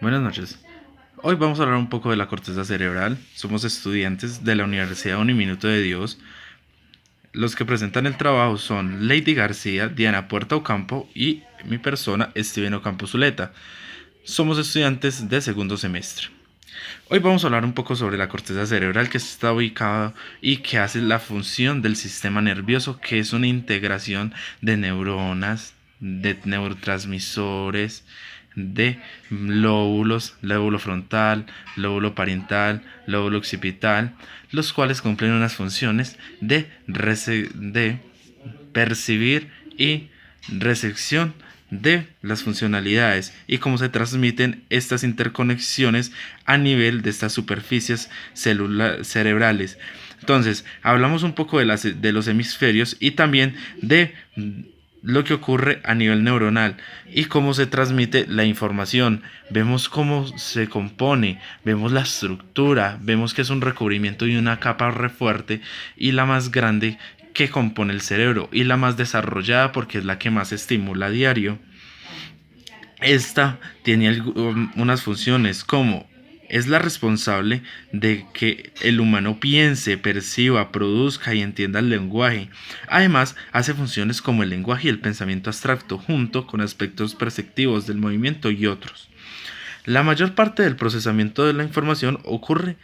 Buenas noches. Hoy vamos a hablar un poco de la corteza cerebral. Somos estudiantes de la Universidad Uniminuto de Dios. Los que presentan el trabajo son Lady García, Diana Puerta Ocampo y mi persona, Steven Ocampo Zuleta. Somos estudiantes de segundo semestre. Hoy vamos a hablar un poco sobre la corteza cerebral, que está ubicada y que hace la función del sistema nervioso, que es una integración de neuronas, de neurotransmisores, de lóbulos, lóbulo frontal, lóbulo parietal, lóbulo occipital, los cuales cumplen unas funciones de percibir y recepción de las funcionalidades y cómo se transmiten estas interconexiones a nivel de estas superficies cerebrales. Entonces, hablamos un poco de los hemisferios y también de lo que ocurre a nivel neuronal y cómo se transmite la información. Vemos cómo se compone, vemos la estructura, vemos que es un recubrimiento y una capa re fuerte y la más grande que compone el cerebro y la más desarrollada porque es la que más estimula a diario. Esta tiene unas funciones como es la responsable de que el humano piense, perciba, produzca y entienda el lenguaje. Además, hace funciones como el lenguaje y el pensamiento abstracto, junto con aspectos perceptivos del movimiento y otros. La mayor parte del procesamiento de la información ocurre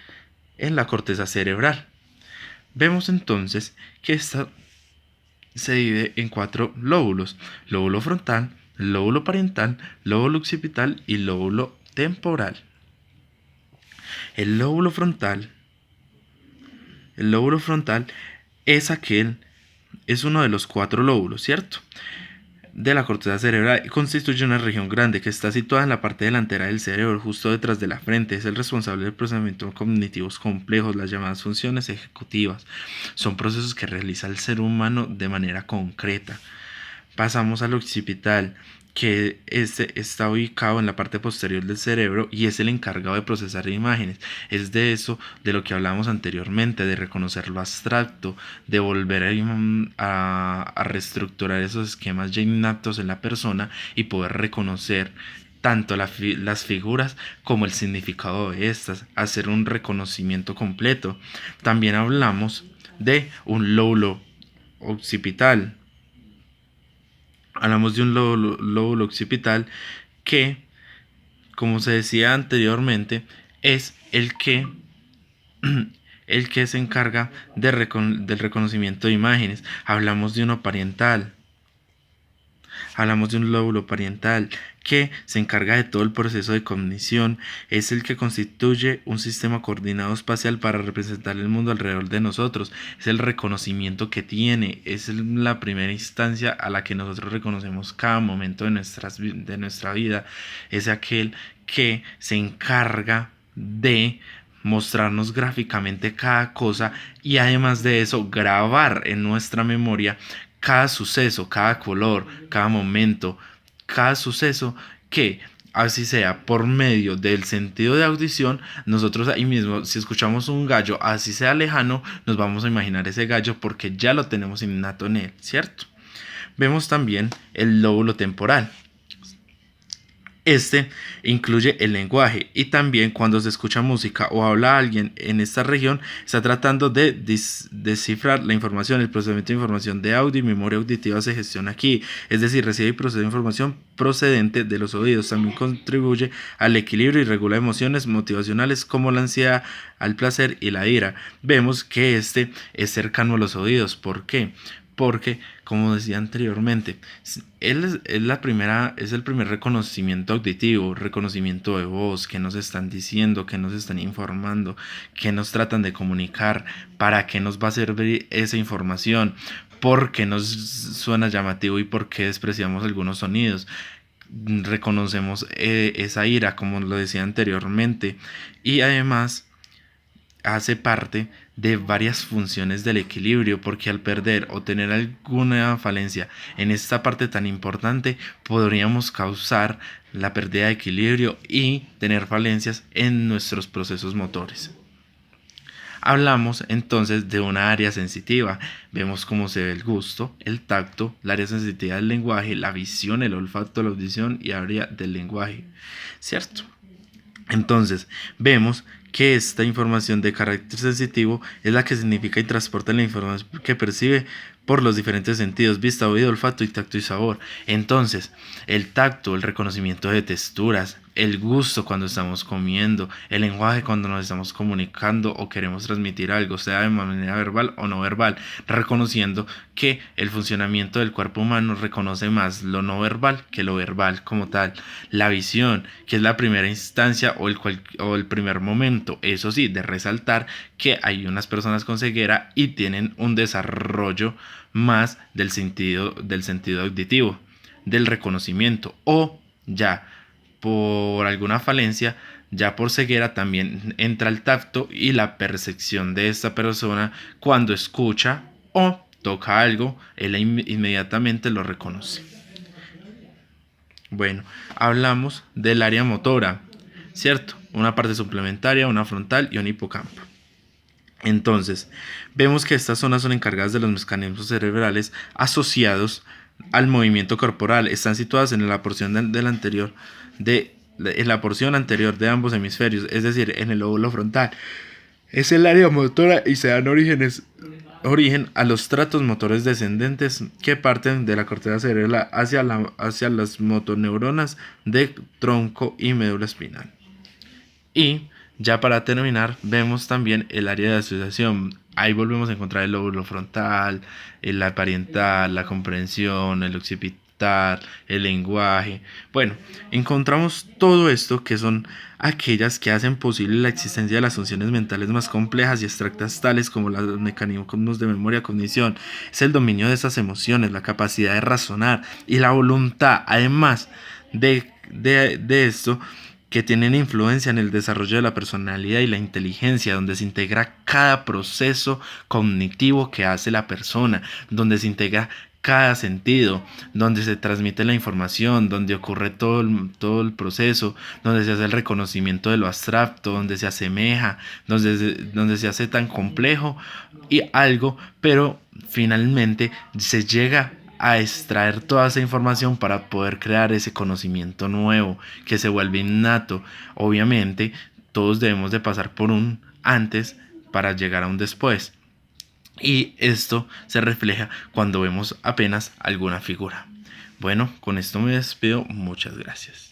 en la corteza cerebral. Vemos entonces que esta se divide en 4 lóbulos: lóbulo frontal, lóbulo parietal, lóbulo occipital y lóbulo temporal. El lóbulo frontal, el lóbulo frontal es uno de los 4 lóbulos, ¿cierto? De la corteza cerebral y constituye una región grande que está situada en la parte delantera del cerebro, justo detrás de la frente. Es el responsable del procesamiento cognitivos complejos, las llamadas funciones ejecutivas. Son procesos que realiza el ser humano de manera concreta. Pasamos al occipital, que está ubicado en la parte posterior del cerebro y es el encargado de procesar imágenes. Es de eso de lo que hablamos anteriormente, de reconocer lo abstracto, de volver a reestructurar esos esquemas ya inaptos en la persona y poder reconocer tanto las figuras como el significado de estas, hacer un reconocimiento completo. También hablamos de un lóbulo occipital. Hablamos de un lóbulo occipital que, como se decía anteriormente, es el que se encarga del reconocimiento de imágenes. Hablamos de uno parietal. Hablamos de un lóbulo parietal que se encarga de todo el proceso de cognición. Es el que constituye un sistema coordinado espacial para representar el mundo alrededor de nosotros. Es el reconocimiento que tiene. Es la primera instancia a la que nosotros reconocemos cada momento de nuestra vida. Es aquel que se encarga de mostrarnos gráficamente cada cosa y además de eso grabar en nuestra memoria cada suceso, cada color, cada momento, cada suceso, que así sea por medio del sentido de audición, nosotros ahí mismo, si escuchamos un gallo, así sea lejano, nos vamos a imaginar ese gallo porque ya lo tenemos innato en él, ¿cierto? Vemos también el lóbulo temporal. Este incluye el lenguaje y también cuando se escucha música o habla alguien en esta región, está tratando de descifrar la información. El procesamiento de información de audio y memoria auditiva se gestiona aquí, es decir, recibe y procesa información procedente de los oídos. También contribuye al equilibrio y regula emociones motivacionales como la ansiedad, al placer y la ira. Vemos que este es cercano a los oídos. ¿Por qué? Porque, como decía anteriormente, es el primer reconocimiento auditivo, reconocimiento de voz, que nos están diciendo, que nos están informando, que nos tratan de comunicar, para qué nos va a servir esa información, por qué nos suena llamativo y por qué despreciamos algunos sonidos. Reconocemos esa ira, como lo decía anteriormente, y además hace parte de varias funciones del equilibrio, porque al perder o tener alguna falencia en esta parte tan importante podríamos causar la pérdida de equilibrio y tener falencias en nuestros procesos motores. Hablamos entonces de una área sensitiva. Vemos cómo se ve el gusto, el tacto, la área sensitiva del lenguaje, la visión, el olfato, la audición y área del lenguaje, ¿cierto? Entonces, vemos que esta información de carácter sensitivo es la que significa y transporta la información que percibe por los diferentes sentidos: vista, oído, olfato y tacto y sabor. Entonces, el tacto, el reconocimiento de texturas, el gusto cuando estamos comiendo, el lenguaje cuando nos estamos comunicando o queremos transmitir algo, sea de manera verbal o no verbal, reconociendo que el funcionamiento del cuerpo humano reconoce más lo no verbal que lo verbal como tal. La visión, que es la primera instancia o el primer momento, eso sí, de resaltar que hay unas personas con ceguera y tienen un desarrollo más del sentido auditivo, del reconocimiento, o ya por alguna falencia, ya por ceguera también entra el tacto y la percepción de esta persona cuando escucha o toca algo, él inmediatamente lo reconoce. Bueno, hablamos del área motora, ¿cierto? Una parte suplementaria, una frontal y un hipocampo. Entonces, vemos que estas zonas son encargadas de los mecanismos cerebrales asociados al movimiento corporal. Están situadas en la porción del anterior en la porción anterior de ambos hemisferios, es decir, en el lóbulo frontal. Es el área motora y se dan origen a los tratos motores descendentes que parten de la corteza cerebral hacia las motoneuronas de tronco y médula espinal. Y ya para terminar, vemos también el área de asociación. Ahí volvemos a encontrar el lóbulo frontal, la parietal, la comprensión, el occipital, el lenguaje. Bueno, encontramos todo esto que son aquellas que hacen posible la existencia de las funciones mentales más complejas y abstractas, tales como los mecanismos de memoria, cognición. Es el dominio de esas emociones, la capacidad de razonar y la voluntad, además de esto, que tienen influencia en el desarrollo de la personalidad y la inteligencia, donde se integra cada proceso cognitivo que hace la persona, donde se integra cada sentido, donde se transmite la información, donde ocurre todo el proceso, donde se hace el reconocimiento de lo abstracto, donde se asemeja, donde se hace tan complejo y algo, pero finalmente se llega a extraer toda esa información para poder crear ese conocimiento nuevo que se vuelve innato. Obviamente, todos debemos de pasar por un antes para llegar a un después. Y esto se refleja cuando vemos apenas alguna figura. Bueno, con esto me despido. Muchas gracias.